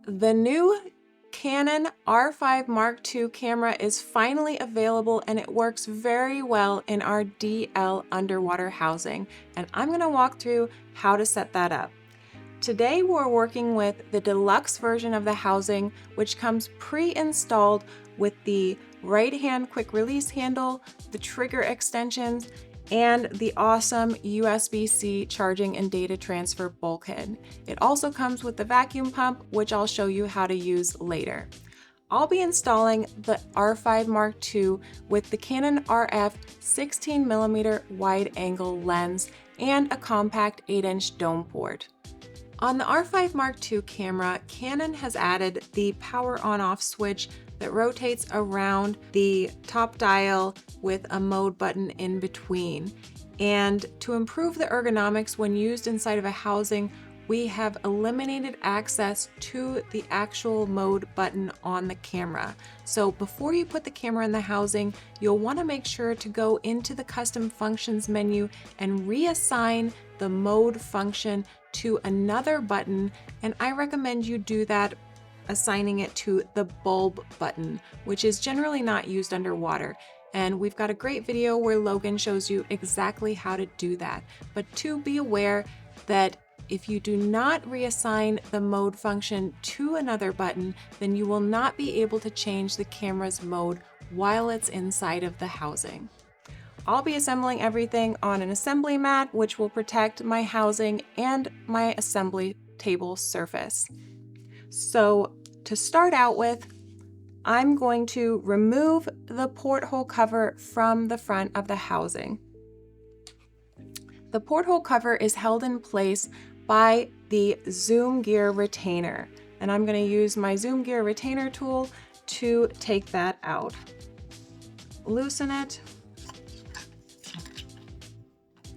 The new Canon R5 Mark II camera is finally available and it works very well in our DL underwater housing, and I'm going to walk through how to set that up. Today we're working with the deluxe version of the housing, which comes pre-installed with the right-hand quick release handle, the trigger extensions, and the awesome USB-C charging and data transfer bulkhead. It also comes with the vacuum pump, which I'll show you how to use later. I'll be installing the R5 Mark II with the Canon RF 16mm wide-angle lens and a compact 8-inch dome port. On the R5 Mark II camera, Canon has added the power on-off switch that rotates around the top dial with a mode button in between. And to improve the ergonomics when used inside of a housing, we have eliminated access to the actual mode button on the camera. So before you put the camera in the housing, you'll want to make sure to go into the custom functions menu and reassign the mode function to another button, and I recommend you do that assigning it to the bulb button, which is generally not used underwater. And we've got a great video where Logan shows you exactly how to do that. But to be aware that if you do not reassign the mode function to another button, then you will not be able to change the camera's mode while it's inside of the housing. I'll be assembling everything on an assembly mat, which will protect my housing and my assembly table surface. So to start out with, I'm going to remove the porthole cover from the front of the housing. The porthole cover is held in place by the zoom gear retainer, and I'm going to use my zoom gear retainer tool to take that out. Loosen it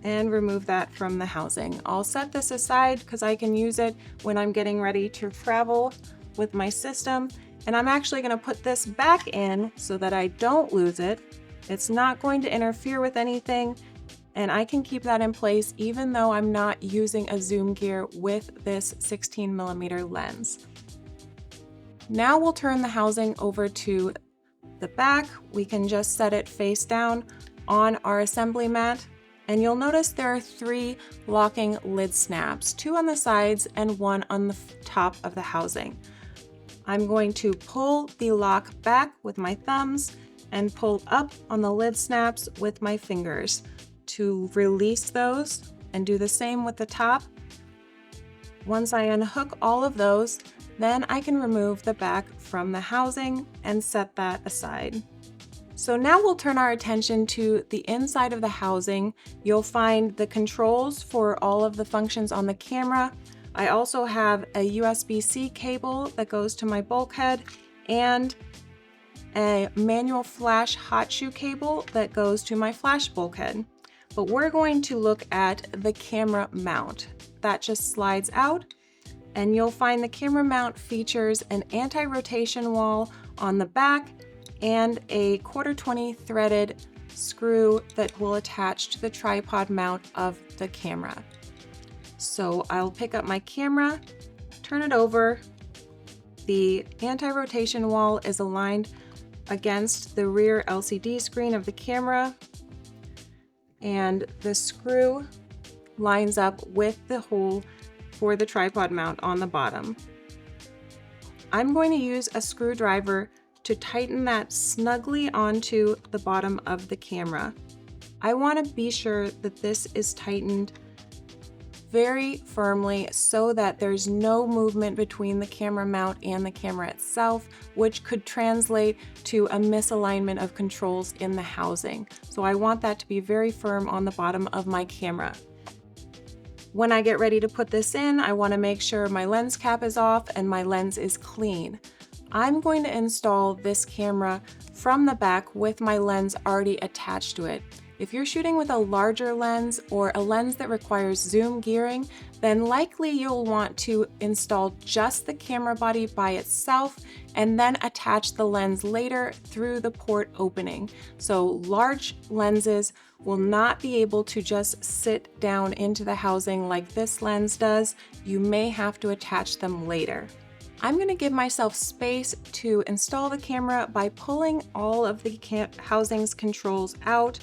and remove that from the housing. I'll set this aside because I can use it when I'm getting ready to travel with my system, and I'm actually going to put this back in so that I don't lose it. It's not going to interfere with anything, and I can keep that in place even though I'm not using a zoom gear with this 16mm lens. Now we'll turn the housing over to the back. We can just set it face down on our assembly mat. And you'll notice there are 3 locking lid snaps, 2 on the sides and 1 on the top of the housing. I'm going to pull the lock back with my thumbs and pull up on the lid snaps with my fingers to release those, and do the same with the top. Once I unhook all of those, then I can remove the back from the housing and set that aside. So now we'll turn our attention to the inside of the housing. You'll find the controls for all of the functions on the camera. I also have a USB-C cable that goes to my bulkhead and a manual flash hot shoe cable that goes to my flash bulkhead. But we're going to look at the camera mount. That just slides out, and you'll find the camera mount features an anti-rotation wall on the back and a 1/4-20 threaded screw that will attach to the tripod mount of the camera. So I'll pick up my camera, turn it over. The anti-rotation wall is aligned against the rear LCD screen of the camera, and the screw lines up with the hole for the tripod mount on the bottom. I'm going to use a screwdriver to tighten that snugly onto the bottom of the camera. I want to be sure that this is tightened very firmly so that there's no movement between the camera mount and the camera itself, which could translate to a misalignment of controls in the housing. So I want that to be very firm on the bottom of my camera. When I get ready to put this in, I want to make sure my lens cap is off and my lens is clean. I'm going to install this camera from the back with my lens already attached to it. If you're shooting with a larger lens or a lens that requires zoom gearing, then likely you'll want to install just the camera body by itself and then attach the lens later through the port opening. So large lenses will not be able to just sit down into the housing like this lens does. You may have to attach them later. I'm going to give myself space to install the camera by pulling all of the housing's controls out.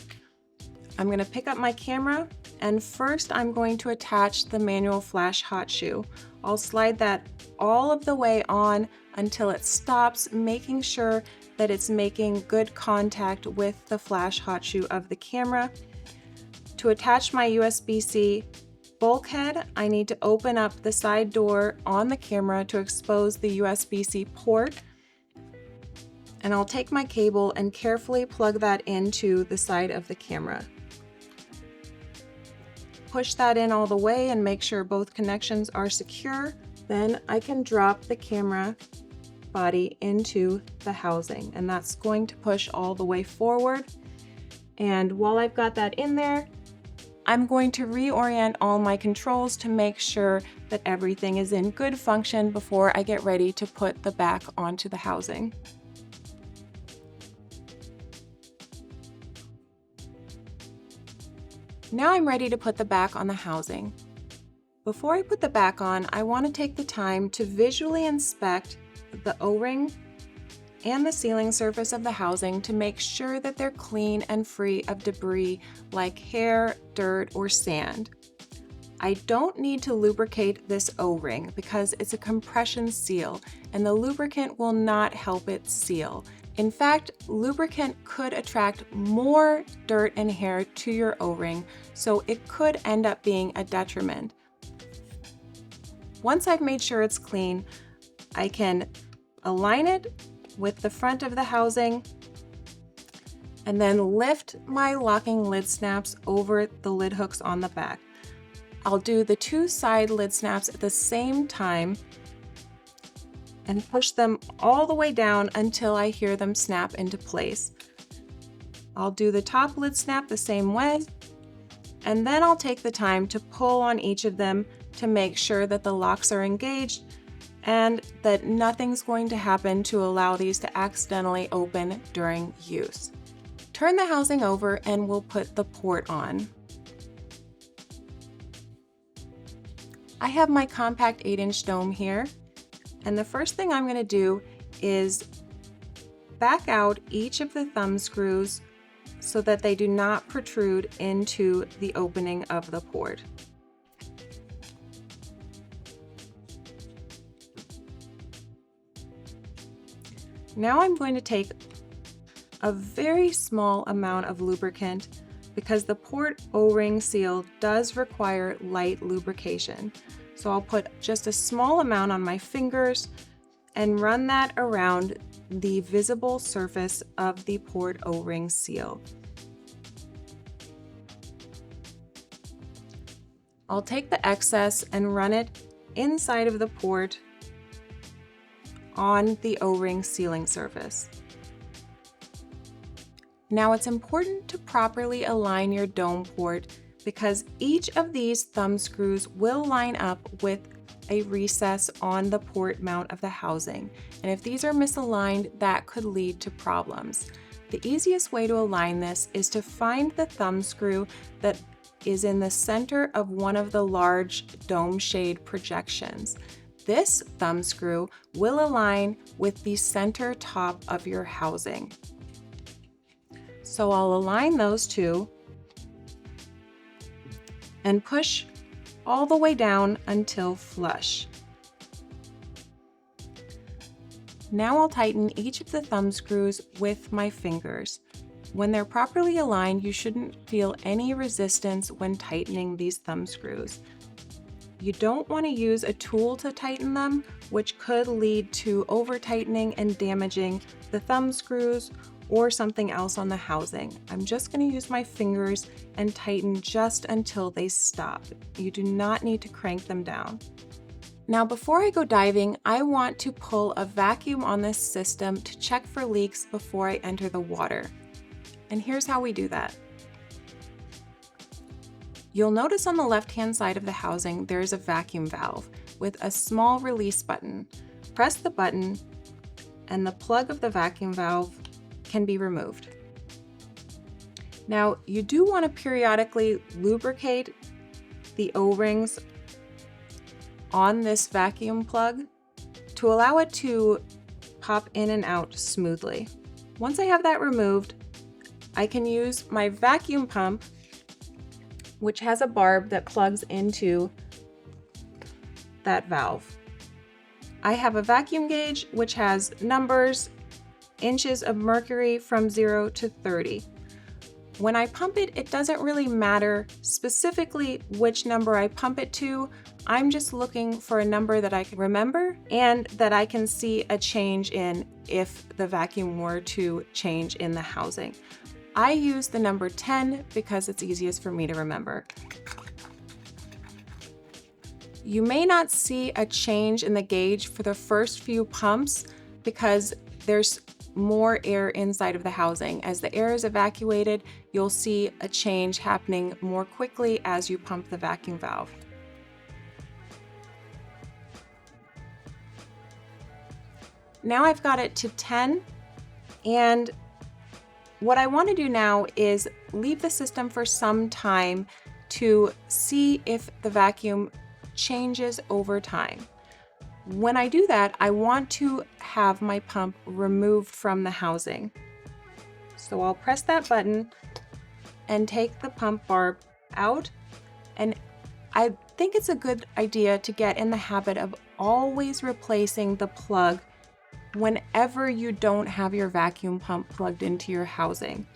I'm going to pick up my camera, and first I'm going to attach the manual flash hot shoe. I'll slide that all of the way on until it stops, making sure that it's making good contact with the flash hot shoe of the camera. To attach my USB-C bulkhead, I need to open up the side door on the camera to expose the USB-C port. And I'll take my cable and carefully plug that into the side of the camera. Push that in all the way and make sure both connections are secure. Then I can drop the camera body into the housing, and that's going to push all the way forward. And while I've got that in there, I'm going to reorient all my controls to make sure that everything is in good function before I get ready to put the back onto the housing. Now I'm ready to put the back on the housing. Before I put the back on, I want to take the time to visually inspect the O-ring and the ceiling surface of the housing to make sure that they're clean and free of debris like hair, dirt, or sand. I don't need to lubricate this O-ring because it's a compression seal and the lubricant will not help it seal. In fact, lubricant could attract more dirt and hair to your O-ring, so it could end up being a detriment. Once I've made sure it's clean, I can align it with the front of the housing and then lift my locking lid snaps over the lid hooks on the back. I'll do the two side lid snaps at the same time and push them all the way down until I hear them snap into place. I'll do the top lid snap the same way, and then I'll take the time to pull on each of them to make sure that the locks are engaged and that nothing's going to happen to allow these to accidentally open during use. Turn the housing over and we'll put the port on. I have my compact 8-inch dome here, and the first thing I'm going to do is back out each of the thumb screws so that they do not protrude into the opening of the port. Now I'm going to take a very small amount of lubricant because the port O-ring seal does require light lubrication. So I'll put just a small amount on my fingers and run that around the visible surface of the port O-ring seal. I'll take the excess and run it inside of the port on the O-ring sealing surface. Now it's important to properly align your dome port because each of these thumb screws will line up with a recess on the port mount of the housing, and if these are misaligned, that could lead to problems. The easiest way to align this is to find the thumb screw that is in the center of one of the large dome shade projections. This thumb screw will align with the center top of your housing. So I'll align those two and push all the way down until flush. Now I'll tighten each of the thumb screws with my fingers. When they're properly aligned, you shouldn't feel any resistance when tightening these thumb screws. You don't want to use a tool to tighten them, which could lead to over-tightening and damaging the thumb screws or something else on the housing. I'm just going to use my fingers and tighten just until they stop. You do not need to crank them down. Now, before I go diving, I want to pull a vacuum on this system to check for leaks before I enter the water. And here's how we do that. You'll notice on the left-hand side of the housing, there is a vacuum valve with a small release button. Press the button and the plug of the vacuum valve can be removed. Now, you do want to periodically lubricate the O-rings on this vacuum plug to to allow it to pop in and out smoothly. Once I have that removed, I can use my vacuum pump, which has a barb that plugs into that valve. I have a vacuum gauge which has numbers, inches of mercury from 0 to 30. When I pump it, it doesn't really matter specifically which number I pump it to. I'm just looking for a number that I can remember and that I can see a change in if the vacuum were to change in the housing. I use the number 10 because it's easiest for me to remember. You may not see a change in the gauge for the first few pumps because there's more air inside of the housing. As the air is evacuated, you'll see a change happening more quickly as you pump the vacuum valve. Now I've got it to 10, and what I want to do now is leave the system for some time to see if the vacuum changes over time. When I do that, I want to have my pump removed from the housing. So I'll press that button and take the pump barb out. And I think it's a good idea to get in the habit of always replacing the plug whenever you don't have your vacuum pump plugged into your housing.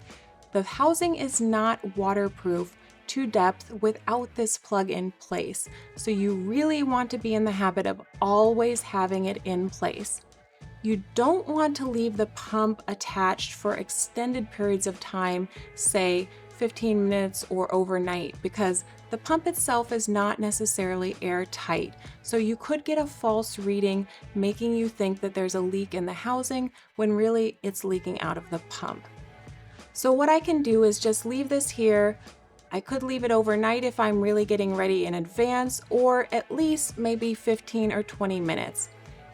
The housing is not waterproof to depth without this plug in place. So you really want to be in the habit of always having it in place. You don't want to leave the pump attached for extended periods of time, say 15 minutes or overnight, because the pump itself is not necessarily airtight. So you could get a false reading, making you think that there's a leak in the housing when really it's leaking out of the pump. So what I can do is just leave this here. I could leave it overnight if I'm really getting ready in advance, or at least maybe 15 or 20 minutes.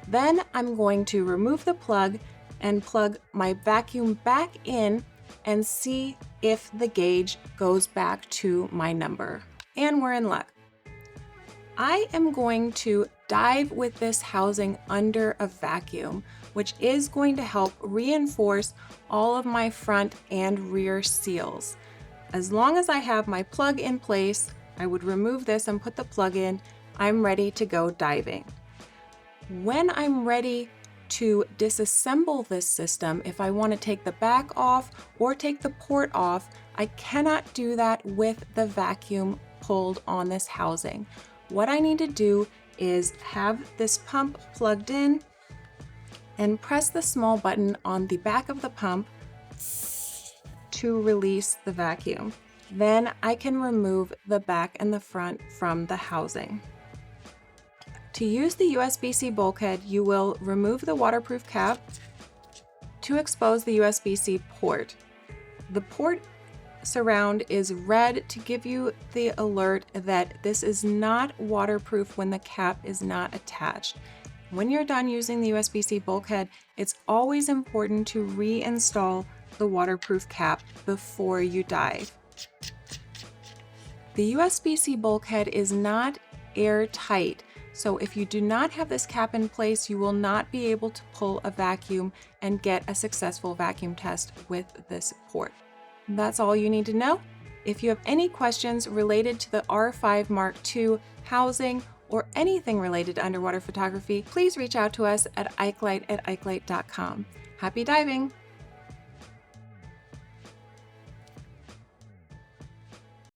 Then I'm going to remove the plug and plug my vacuum back in and see if the gauge goes back to my number. And we're in luck. I am going to dive with this housing under a vacuum, which is going to help reinforce all of my front and rear seals. As long as I have my plug in place, I would remove this and put the plug in. I'm ready to go diving. When I'm ready to disassemble this system, if I want to take the back off or take the port off, I cannot do that with the vacuum pulled on this housing. What I need to do is have this pump plugged in and press the small button on the back of the pump to release the vacuum. Then I can remove the back and the front from the housing. To use the USB-C bulkhead, you will remove the waterproof cap to expose the USB-C port. The port surround is red to give you the alert that this is not waterproof when the cap is not attached. When you're done using the USB-C bulkhead, it's always important to reinstall the waterproof cap before you dive. The USB-C bulkhead is not airtight, so if you do not have this cap in place, you will not be able to pull a vacuum and get a successful vacuum test with this port. That's all you need to know. If you have any questions related to the R5 Mark II housing or anything related to underwater photography, please reach out to us at ikelite@ikelite.com. Happy diving!